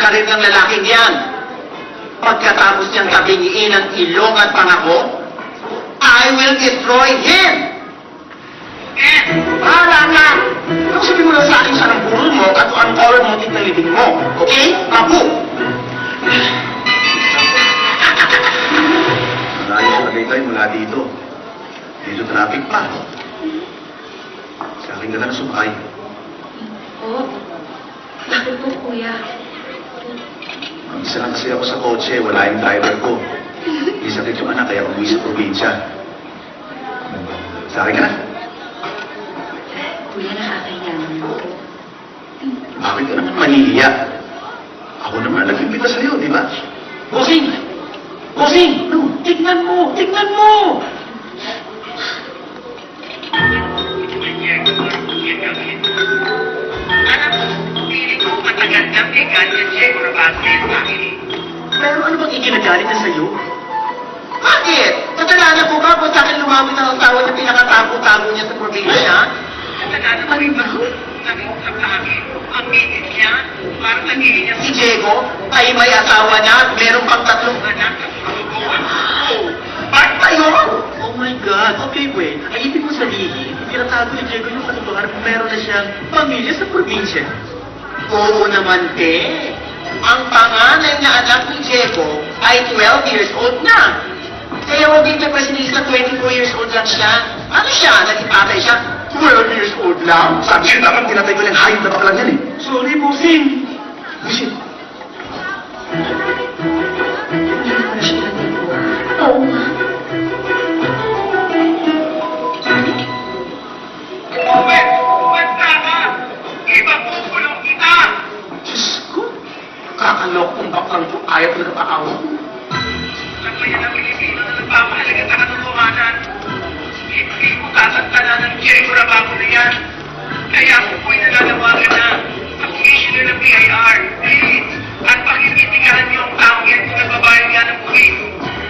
karir ng lalaking yan. Pagkatapos niyang tabingiin ang ilong at pangako, I will destroy him! Bahala ka! Ano sabihin mo lang sa akin saan ang burol mo at ang color mo ng libing mo? Okay? Papu! Malayo sa Tagaytay mula dito. Dito traffic pa. Sa akin ka na nasubay. Oo. Bakit po, kuya? Isa lang kasi ako sa kotse, wala yung driver ko. May sakit yung anak, kaya umuwi sa probinsya. Sa akin ka na? Kuya, nakakayaman po. Bakit ka naman mahihiya? Ako naman nag-imbita sa'yo, di ba? Bossing! Bossing! Ano? Tignan mo! Tignan mo! Pero ano bang ikinagalit na sa'yo? Bakit? Kasalanan ko ba kung sa akin lumawit ang asawa niya pinakatago-tago niya sa probinsya? Si Diego ay may asawa na at meron pang 3 anak. Bakit tayo? Oh my God. Okay, wait. Ay, ibig mo sabihin, pinatago ni Diego yung katotohanan kung meron na siyang pamilya sa probinsya. Oo naman, te. Ang panganay na anak ni Diego ay 12 years old na. Kaya huwag din niya pasinisa 24 years old lang siya. Ano siya? Naging patay siya? 12 years old lang? Sabi siya dapat tinatay ko ng hayop na baklang yan eh. Sorry, Busing. Busit. Oo nga. Diyos ko. Kakalok kong baklang to. Ayaw ko nagpakawa. Kaya ako po'y nalalawagan na sa komisyon ng PIR. Please, at pakibitigahan niyo ang taong yan kung nagbabayad yan ng buwis.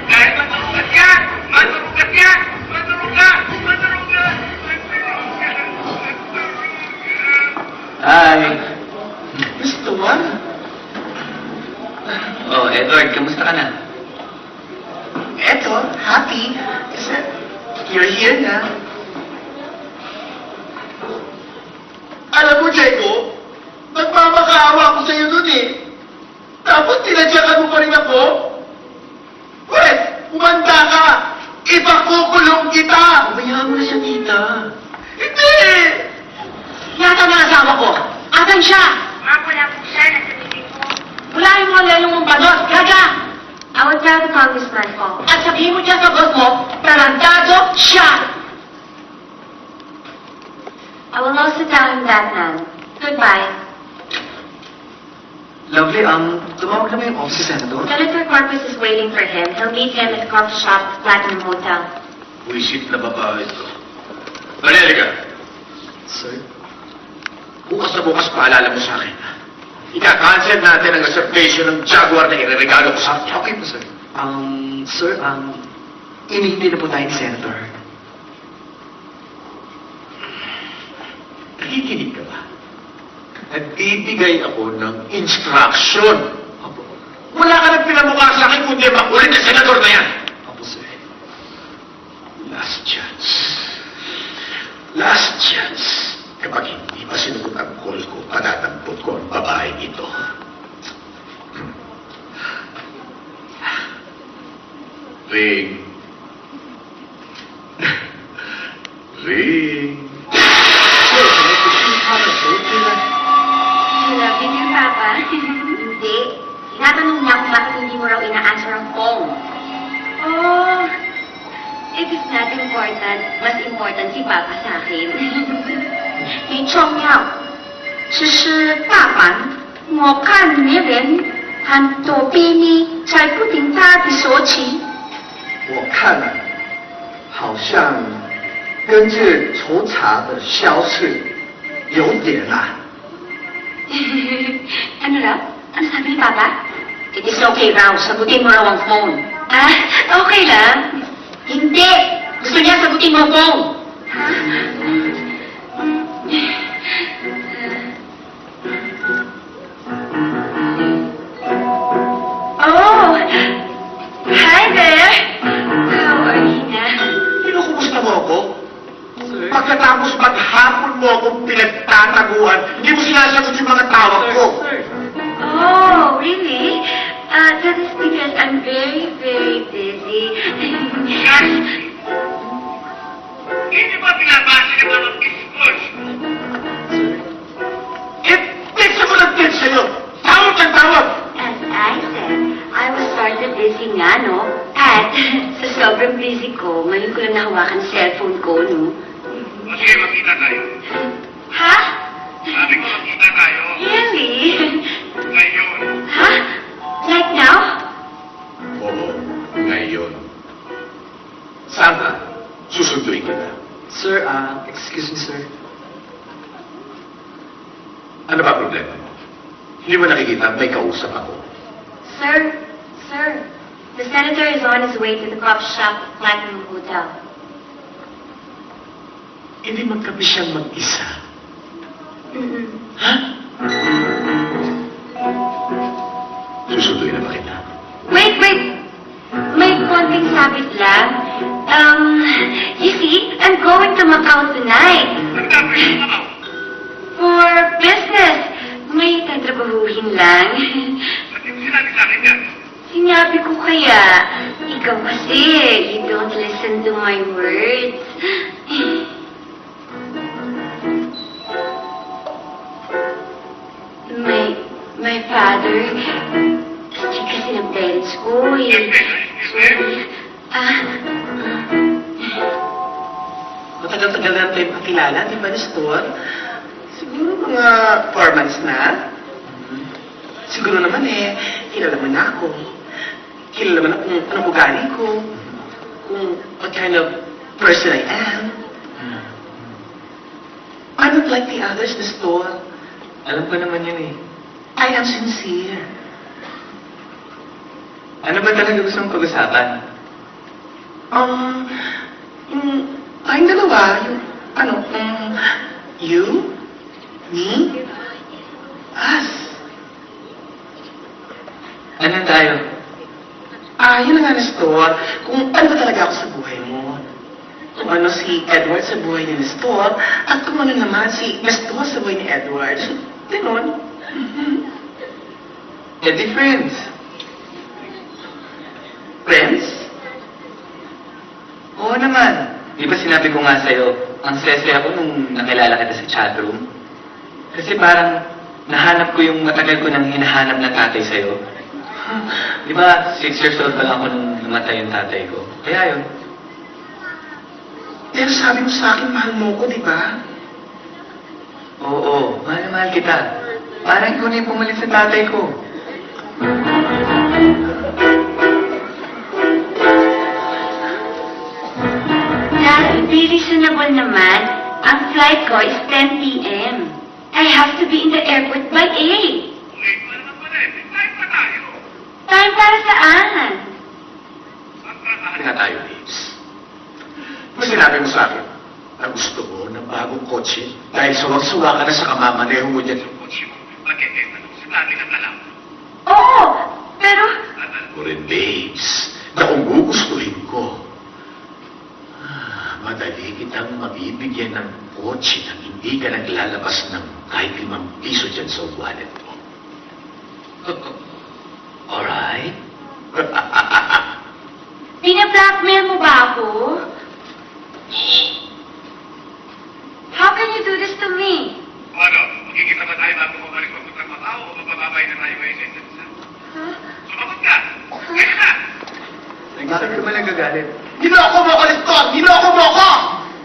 Dahil maturugat yan! Maturugat yan! Maturugat! Maturugat! Hi. Gusto mo? Oh, Edward, kamusta ka na? Eto, happy. Kasi you're here na. Alam mo, Diego, nagmamakaawa ako sa'yo dun eh. Tapos tinadyakan mo pa rin ako. Wes, umanda ka! Ipakukulong kita! Umayaan mo na siya, tita. Hindi! Yata na asawa ko. Asan siya? Wala po siya, nasa meeting ko. Wala yung mga lelong mong banos. Gaga! I would tell the congressman po. At sabihin mo dyan sa boss mo, tarantado siya! I will also tell him that now. Goodbye. Lovely, tumawag naman yung office, Senator. Senator Corpus is waiting for him. He'll meet him at the coffee shop at Platinum Hotel. Buisit na babae ito. Valerica! Sir? Bukas na bukas paalala mo sa akin. Ika-cancel natin ang reservation ng Jaguar na ireregalo ko sa akin. Okay po, sir. Sir, inihintay na po tayo ni Senator. Nakikinig ka ba? Nagbibigay ako ng instruction. Opo. Wala ka nang pinamukha sa akin kundi makulit na senador na yan. Opo, sir. Last chance. Last chance. Kapag hindi pa sinugot ang call ko, patatampot ko ang babaeng ito. Ring. Ring. You love me, dear Papa? Hindi. Tinatanong niya kung bakit hindi mo raw ina-answer ang phone. Oh, it is not important. Mas important si Papa sa akin. 没重要，只是大凡我看你连很多秘密在不停他的说起。我看了，好像根据抽查的消息，有点啊。 Ano raw? Ano sabi ni Papa? It is okay raw. Sagutin mo raw ang phone. Ah, okay lang. Hindi. Gusto niya sagutin mo ang phone. mo akong pinagtataguan. Hindi mo sinasagot yung mga tawag ko. Oh, really? That is because I'm very, very busy. Hindi ba pinabasa ng mga schools? Eh, tensa mo ng tensa yun. Tawag ang tawag. As I said, I was sort of busy nga, no? At sa sobrang busy ko, ngayon ko lang nahawakan ang cellphone ko, no? O sige, magkita tayo. Ha? Sabi ko magkita tayo. Really? Ngayon. Ha? Like now? Oo, ngayon. Saan ka? Susunduin kita. Sir, excuse me, sir. Ano ba problema mo? Hindi mo nakikita may kausap ako. Sir, the senator is on his way to the coffee shop at Platinum Hotel. Hindi magkabi siyang mag-isa. Mm-mm. Ha? Susunduin na ba kita? Wait. May konting sabit lang. You see, I'm going to Macau tonight. Ang dapat yung mga. For business. May tatrabahuhin lang. Ba't yung sinabi sa akin yan? Sinabi ko kaya, ikaw kasi, you don't listen to my words. My father, strict kasi ng parents ko eh. Sorry. Matagal-tagal na tayo pakilala, di ba, Nestor? Siguro mga 4 months na. Siguro naman kilala mo na ako. Kilala mo na kung anong ugali ko. Kung what kind of person I am. I'm not like the others, Nestor. Alam ko naman yun eh. I am sincere. Ano ba talaga gusto mong pag-usapan? Yung tayong dalawa, you, me, us. Ano tayo? Yun na nga, Nestor, kung ano ba talaga ako sa buhay mo. Kung ano si Edward sa buhay ni Nestor, at kung ano naman si Nestor sa buhay ni Edward. Ganon. Eddie friends. Friends? Oo naman. Di ba sinabi ko nga sa'yo, ang saya-saya ko nung nakilala kita sa chatroom? Kasi parang nahanap ko yung matagal ko nang hinahanap na tatay sa'yo. Di ba, 6 years old pa lang ako nung namatay yung tatay ko. Kaya yun. Pero sabi mo sa akin, mahal mo ko, di ba? Oo, mahal na mahal kita. Parang ikaw na yung pumalit sa tatay ko. Dad, be reasonable naman. Ang flight ko is 10 p.m. I have to be in the airport by 8. Late pa naman pala eh. Time pa tayo. Time para saan? Ano nga tayo, babes? Kung sinabi mo sa akin na gusto mo ng bagong kotse dahil sawag-sawa ka na sa kamamaneho mo dyan. Yung kotse mo, magkikita mo sa dami ng alam. Oo, pero... Alam mo rin, babes, na kung gugustuhin ko, madali kitang mabibigyan ng kotse na hindi ka naglalabas ng kahit 5 piso dyan sa wallet mo. Alright? Bina-blackmail mo ba ako? How can you do this to me? Ano, magkikita ba tayo bago bumalik papunta Macau o mapababay na tayo ngayon sa isa't isa? Sumagot ka! Ngayon na! Bakit ka ba nagagalit? Ginoko mo ko, Nestor! Ginoko mo ko!